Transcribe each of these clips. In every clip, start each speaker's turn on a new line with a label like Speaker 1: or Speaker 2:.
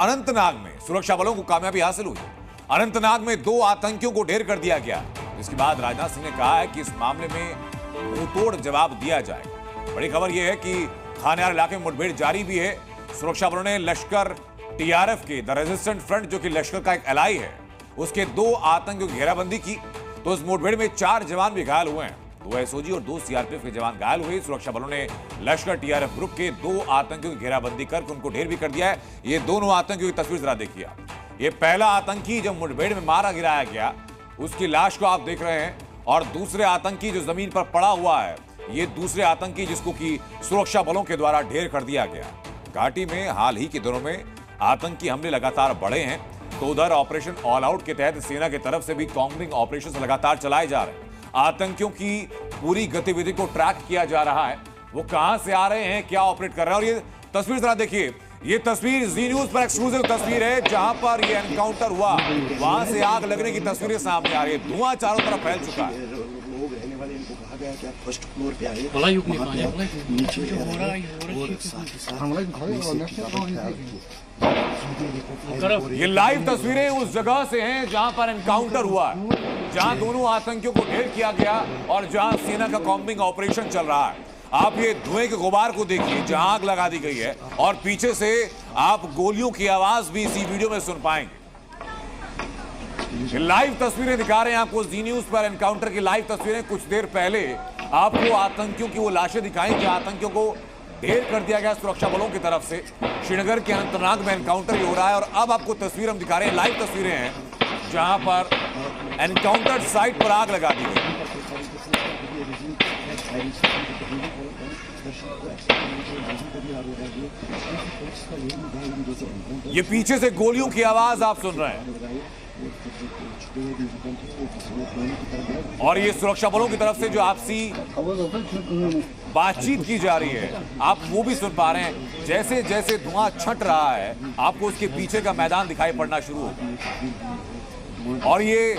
Speaker 1: अनंतनाग में सुरक्षा बलों को कामयाबी हासिल हुई। अनंतनाग में 2 आतंकियों को ढेर कर दिया गया। इसके बाद राजनाथ सिंह ने कहा है कि इस मामले में मुंहतोड़ जवाब दिया जाएगा। बड़ी खबर यह है कि खानियार इलाके में मुठभेड़ जारी भी है। सुरक्षा बलों ने लश्कर टीआरएफ के द रेजिस्टेंट फ्रंट, जो कि लश्कर का एक एलाई है, उसके 2 आतंकियों की घेराबंदी की। तो इस मुठभेड़ में 4 जवान भी घायल हुए हैं। 2 एसओजी और 2 सीआरपीएफ के जवान घायल हुए। सुरक्षा बलों ने लश्कर टीआरएफ ग्रुप के 2 आतंकियों की घेराबंदी कर उनको ढेर भी कर दिया है। ये दोनों आतंकियों की तस्वीर जरा देखिए आप। ये पहला आतंकी जो मुठभेड़ में मारा गिराया गया, उसकी लाश को आप देख रहे हैं, और दूसरे आतंकी जो जमीन पर पड़ा हुआ है, ये दूसरे आतंकी जिसको कि सुरक्षा बलों के द्वारा ढेर कर दिया गया। घाटी में हाल ही के दिनों में आतंकी हमले लगातार बढ़े हैं। तो उधर ऑपरेशन ऑल आउट के तहत सेना की तरफ से भी कॉम्बिंग ऑपरेशन लगातार चलाए जा रहे हैं। आतंकियों की पूरी गतिविधि को ट्रैक किया जा रहा है। वो कहां से आ रहे हैं, क्या ऑपरेट कर रहे हैं। और ये तस्वीर जरा देखिए। ये तस्वीर जी न्यूज पर एक्सक्लूसिव तस्वीर है, जहां पर ये एनकाउंटर हुआ, वहां से आग लगने की तस्वीरें सामने आ रही है। धुआं चारों तरफ फैल चुका है।
Speaker 2: लोग रहने वाले, इनको कहा गया कि आप फर्स्ट फ्लोर पे आइए, नीचे
Speaker 1: ये लाइव तस्वीरें उस जगह से हैं जहां पर एनकाउंटर हुआ है, जहां दोनों आतंकियों को ढेर किया गया और जहां सेना का कॉम्बिंग ऑपरेशन चल रहा है। आप ये धुएं के गुबार को देखिए, जहां आग लगा दी गई है, और पीछे से आप गोलियों की आवाज भी इसी वीडियो में सुन पाएंगे। लाइव तस्वीरें दिखा रहे हैं आपको जी न्यूज पर, एनकाउंटर की लाइव तस्वीरें। कुछ देर पहले आपको आतंकियों की वो लाशें दिखाई कि आतंकियों को ढेर कर दिया गया सुरक्षा बलों की तरफ से। श्रीनगर के अनंतनाग में एनकाउंटर ही हो रहा है, और अब आपको तस्वीर हम दिखा रहे हैं, लाइव तस्वीरें हैं, जहां पर एनकाउंटर साइट पर आग लगा दी गई। ये पीछे से गोलियों की आवाज आप सुन रहे हैं, और ये सुरक्षा बलों की तरफ से जो आपसी बातचीत की जा रही है, आप वो भी सुन पा रहे हैं। जैसे जैसे धुआं छट रहा है, आपको उसके पीछे का मैदान दिखाई पड़ना शुरू होगा। और ये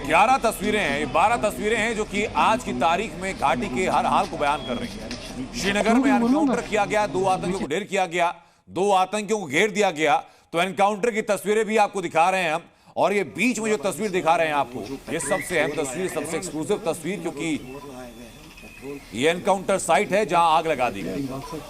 Speaker 1: 11 तस्वीरें हैं, ये 12 तस्वीरें हैं जो कि आज की तारीख में घाटी के हर हाल को बयान कर रही हैं। श्रीनगर में एनकाउंटर किया गया, 2 आतंकियों को ढेर किया गया, 2 आतंकियों को घेर दिया गया। तो एनकाउंटर की तस्वीरें भी आपको दिखा रहे हैं हम, और ये बीच में जो तस्वीर दिखा रहे हैं आपको, ये सबसे अहम तस्वीर, सबसे एक्सक्लूसिव तस्वीर, क्योंकि ये एनकाउंटर साइट है जहां आग लगा दी गई।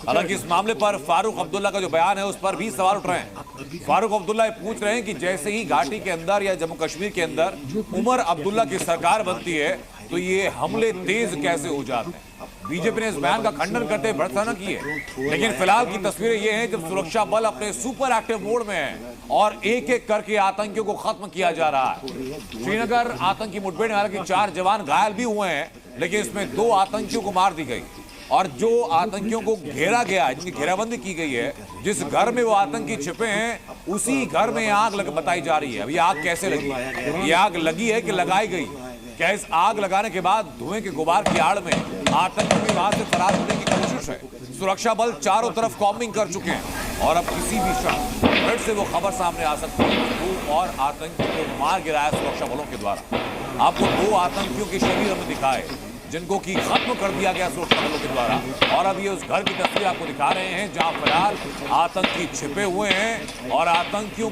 Speaker 1: हालांकि इस मामले पर फारूक अब्दुल्ला का जो बयान है, उस पर भी सवाल उठ रहे हैं। फारूक अब्दुल्ला ये पूछ रहे हैं कि जैसे ही घाटी के अंदर या जम्मू कश्मीर के अंदर उमर अब्दुल्ला की सरकार बनती है, तो ये हमले तेज कैसे हो जाते हैं। बीजेपी ने इस बयान का खंडन करते भर्त्सना की है, लेकिन फिलहाल की तस्वीरें ये हैं जब सुरक्षा बल अपने सुपर एक्टिव मोड में है और एक एक करके आतंकियों को खत्म किया जा रहा है। श्रीनगर आतंकी मुठभेड़ में हालांकि 4 जवान घायल भी हुए हैं, लेकिन इसमें 2 आतंकियों को मार दी गई, और जो आतंकियों को घेरा गया है, जिनकी घेराबंदी की गई है, जिस घर में वो आतंकी छिपे हैं, उसी घर में आग बताई जा रही है। अब ये आग कैसे लगी? ये आग लगी है कि लगाई गई? क्या इस आग लगाने के बाद धुएं के गुबार की आड़ में आतंकी भी वहां से फरार होने की कोशिश है? सुरक्षा बल चारों तरफ कॉम्बिंग कर चुके हैं, और अब किसी भी क्षण फिर से वो खबर सामने आ सकती है। 2 और आतंकियों को मार गिराया सुरक्षा बलों के द्वारा। आपको 2 आतंकियों के शरीर हमें दिखाए, जिनको कि खत्म कर दिया गया सुरक्षा बलों के द्वारा। और अब ये उस घर की तस्वीर आपको दिखा रहे हैं जहां फिलहाल आतंकी छिपे हुए हैं, और आतंकियों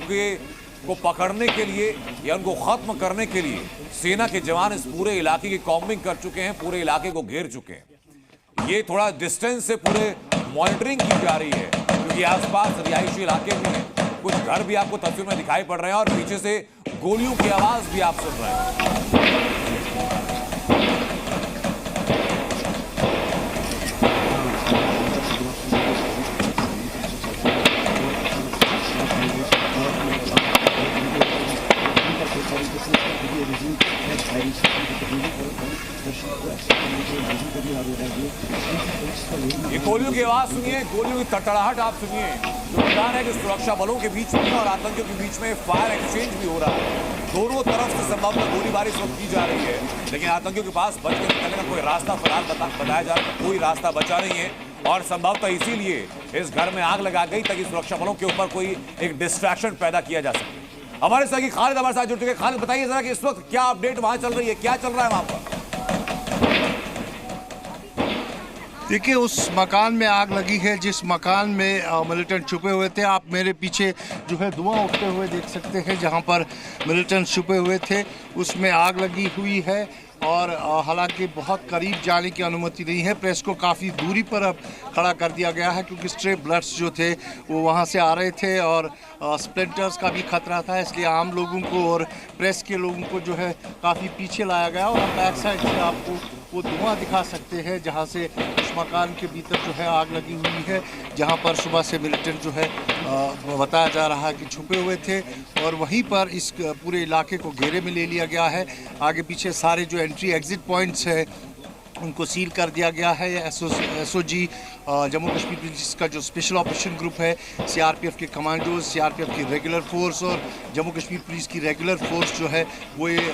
Speaker 1: को पकड़ने के लिए या उनको खत्म करने के लिए सेना के जवान इस पूरे इलाके की कॉम्बिंग कर चुके हैं, पूरे इलाके को घेर चुके हैं। ये थोड़ा डिस्टेंस से पूरे मॉनिटरिंग की जा रही है, क्योंकि आसपास रिहायशी इलाके भी हैं, कुछ घर भी आपको तस्वीर में दिखाई पड़ रहे हैं, और पीछे से गोलियों की आवाज भी आप सुन रहे हैं। ये गोलियों की आवाज सुनिए, गोलियों की तड़तड़ाहट आप सुनिए। जो मैदान है कि सुरक्षा बलों के बीच में और आतंकियों के बीच में फायर एक्सचेंज भी हो रहा है। दोनों तरफ से संभवतः गोलीबारी की जा रही है, लेकिन आतंकियों के पास बच के निकलने का कोई रास्ता फिलहाल बताया जा रहा है, कोई रास्ता बचा नहीं है, और संभवतः इसीलिए इस घर में आग लगा गई ताकि सुरक्षा बलों के ऊपर कोई एक डिस्ट्रैक्शन पैदा किया जा सके। हमारे साथ खालिद हमारे साथ जुड़ चुके हैं। खालिद, बताइए जरा कि इस वक्त क्या अपडेट वहां चल रही है, क्या चल रहा है वहां पर?
Speaker 3: देखिए, उस मकान में आग लगी है जिस मकान में मिलिटेंट छुपे हुए थे। आप मेरे पीछे जो है धुआं उठते हुए देख सकते हैं। जहां पर मिलिटेंट छुपे हुए थे उसमें आग लगी हुई है और हालांकि बहुत करीब जाने की अनुमति नहीं है। प्रेस को काफ़ी दूरी पर अब खड़ा कर दिया गया है क्योंकि स्ट्रे ब्लड्स जो थे वो वहां से आ रहे थे और स्प्लिंटर्स का भी खतरा था, इसलिए आम लोगों को और प्रेस के लोगों को जो है काफ़ी पीछे लाया गया। और हम बैक साइड से आपको वो धुआं दिखा सकते हैं जहां से उस मकान के भीतर जो है आग लगी हुई है, जहां पर सुबह से मिलिटेंट जो है बताया जा रहा है कि छुपे हुए थे और वहीं पर इस पूरे इलाके को घेरे में ले लिया गया है। आगे पीछे सारे जो एंट्री एग्जिट पॉइंट्स हैं उनको सील कर दिया गया है। एसओजी जम्मू कश्मीर पुलिस का जो स्पेशल ऑपरेशन ग्रुप है, सीआरपीएफ के कमांडोज, सीआरपीएफ की रेगुलर फोर्स और जम्मू कश्मीर पुलिस की रेगुलर फोर्स जो है वो ये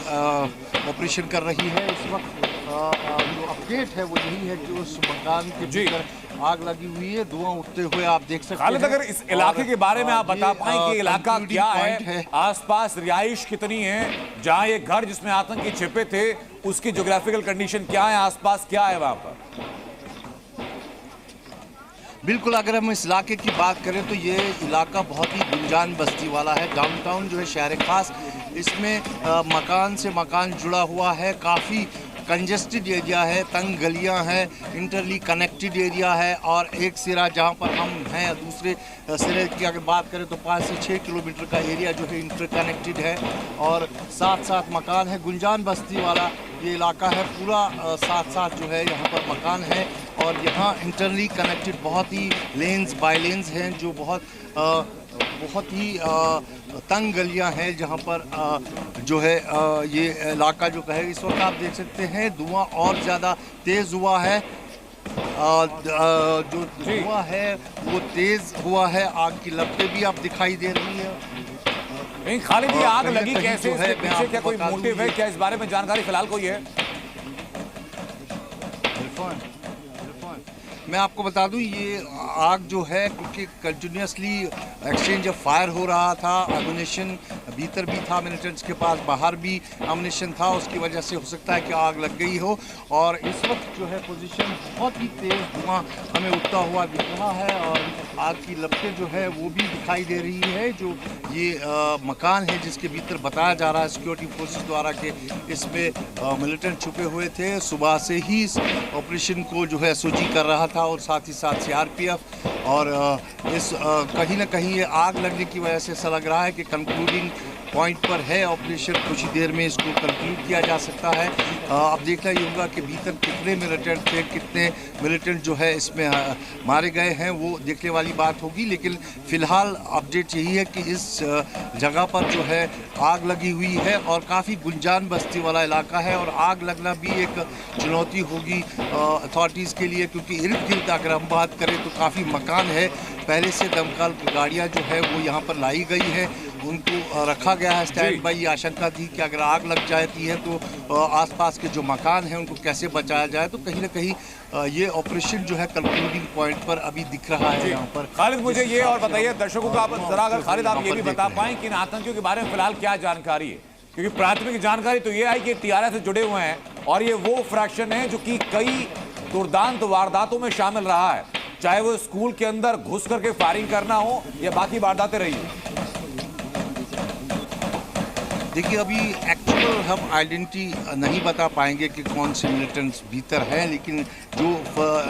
Speaker 3: ऑपरेशन कर रही है। इस वक्त जो अपडेट है वो यही है कि उस मकान के भीतर आग लगी हुई है, धुआं उठते हुए आप देख सकते हैं।
Speaker 1: अगर इस इलाके के बारे में आप बता पाएं कि इलाका क्या है, आसपास रिहाइश कितनी है, जहां ये घर जिसमें आतंकी छिपे थे उसकी ज्योग्राफिकल कंडीशन क्या है, आसपास क्या है वहां पर?
Speaker 3: बिल्कुल, अगर हम इस इलाके की बात करें तो ये इलाका बहुत ही गुंजान बस्ती वाला है। डाउनटाउन जो है शहर खास, इसमें मकान से मकान जुड़ा हुआ है, काफ़ी कंजेस्टेड एरिया है, तंग गलियां हैं, इंटरली कनेक्टेड एरिया है और एक सिरा जहां पर हम हैं दूसरे सिरे की अगर बात करें तो 5 से 6 किलोमीटर का एरिया जो है इंटरकनेक्टेड है और साथ साथ मकान है। गुंजान बस्ती वाला ये इलाका है पूरा, साथ साथ जो है यहाँ पर मकान है और यहाँ इंटरली कनेक्टेड बहुत ही लेन्स बाय लेन्स हैं जो बहुत ही तंग गलियां हैं जहां पर जो है ये इलाका जो है इस वक्त आप देख सकते हैं धुआं और ज़्यादा तेज़ हुआ है। जो धुआं है वो तेज़ हुआ है, आग की लपटें भी आप दिखाई दे रही है।
Speaker 1: खालिद, ये आग लगी कैसे, इसके पीछे क्या कोई मोटिव है, क्या इस बारे में जानकारी फिलहाल कोई है?
Speaker 3: मैं आपको बता दूं ये आग जो है क्योंकि कंटिन्यूसली एक्सचेंज ऑफ फायर हो रहा था, एमुनेशन भीतर भी था मिलिटेंट्स के पास, बाहर भी एमुनेशन था, उसकी वजह से हो सकता है कि आग लग गई हो। और इस वक्त जो है पोजीशन बहुत ही तेज़ धुआं हमें उठता हुआ दिख रहा है और आग की लपटें जो है वो भी दिखाई दे रही है। जो ये मकान है जिसके भीतर बताया जा रहा है सिक्योरिटी फोर्सेस द्वारा कि इसमें मिलिटेंट छुपे हुए थे, सुबह से ही इस ऑपरेशन को जो है एसओजी कर रहा था और साथ ही साथ सीआरपीएफ और इस कहीं ना कहीं ये आग लगने की वजह से ऐसा लग रहा है कि कंक्लूडिंग पॉइंट पर है ऑपरेशन, कुछ ही देर में इसको कंक्लूड किया जा सकता है। अब देखना ये होगा कि भीतर कितने मिलिटेंट थे, कितने मिलिटेंट जो है इसमें मारे गए हैं, वो देखने वाली बात होगी। लेकिन फ़िलहाल अपडेट यही है कि इस जगह पर जो है आग लगी हुई है और काफ़ी गुंजान बस्ती वाला इलाका है और आग लगना भी एक चुनौती होगी अथॉरिटीज़ के लिए क्योंकि इर्द गिर्द अगर हम बात करें तो काफ़ी मकान है। पहले से दमकल की गाड़ियाँ जो है वो यहाँ पर लाई गई है, उनको रखा गया है स्टैंड बाई। ये आशंका थी कि अगर आग लग जाती है तो आसपास के जो मकान हैं उनको कैसे बचाया जाए, तो कहीं ना कहीं ये ऑपरेशन जो है कंक्लूडिंग पॉइंट पर अभी दिख रहा है यहाँ पर।
Speaker 1: खालिद, मुझे ये और बताइए दर्शकों को, आप जरा अगर खालिद आप ये भी बता पाएं कि इन आतंकियों के बारे में फिलहाल क्या जानकारी है, क्योंकि प्राथमिक जानकारी तो ये आई कि टीआरएस से जुड़े हुए हैं और ये वो फ्रैक्शन है जो कि कई दुर्दांत वारदातों में शामिल रहा है, चाहे वो स्कूल के अंदर घुस करके फायरिंग करना हो या बाकी वारदातें रही हो।
Speaker 3: देखिए, अभी एक्चुअल हम आइडेंटिटी नहीं बता पाएंगे कि कौन से मिलिटेंट्स भीतर हैं, लेकिन जो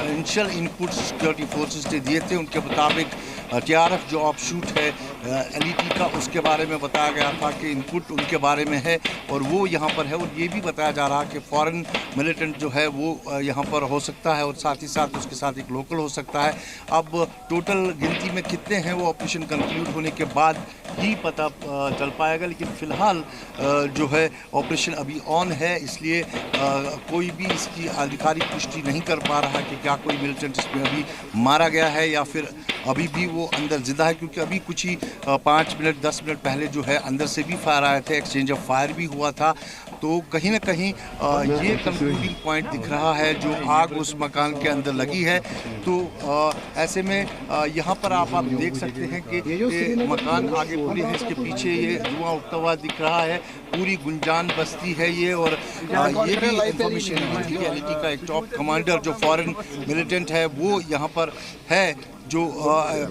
Speaker 3: इनिशियल इनपुट सिक्योरिटी फोर्सेस ने दिए थे उनके मुताबिक टीआरएफ जो ऑफशूट है एलईटी का, उसके बारे में बताया गया था कि इनपुट उनके बारे में है और वो यहाँ पर है। और ये भी बताया जा रहा है कि फॉरेन मिलिटेंट जो है वो यहाँ पर हो सकता है और साथ ही साथ उसके साथ एक लोकल हो सकता है। अब टोटल गिनती में कितने हैं वो ऑपरेशन कंक्लूड होने के बाद ही पता चल पाएगा, लेकिन फ़िलहाल जो है ऑपरेशन अभी ऑन है, इसलिए कोई भी इसकी आधिकारिक पुष्टि नहीं कर पा रहा कि क्या कोई मिलिटेंट इसमें अभी मारा गया है या फिर अभी भी वो अंदर जिंदा है, क्योंकि अभी कुछ ही 5 मिनट 10 मिनट पहले जो है अंदर से भी फायर आए थे, एक्सचेंज ऑफ फायर भी हुआ था। तो कहीं ना कहीं ये कंक्लूडिंग पॉइंट दिख रहा है, जो आग उस मकान के अंदर लगी है। तो ऐसे में यहाँ पर आप देख सकते हैं कि ये मकान आगे पूरी है, इसके पीछे ये धुआं उठता हुआ दिख रहा है, पूरी गुंजान बस्ती है ये। और ये भी इंफॉर्मेशन मिली थी कि एलटी का एक टॉप कमांडर जो फॉरेन मिलिटेंट है वो यहाँ पर है, जो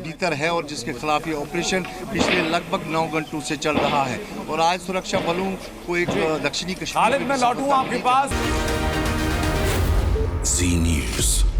Speaker 3: भीतर है, और जिसके खिलाफ ये ऑपरेशन पिछले लगभग 9 घंटों से चल रहा है। और आज सुरक्षा बलों को एक दक्षिणी कश्मीर
Speaker 1: खालिद, मैं लौटूं आपके पास।
Speaker 4: जी न्यूज़।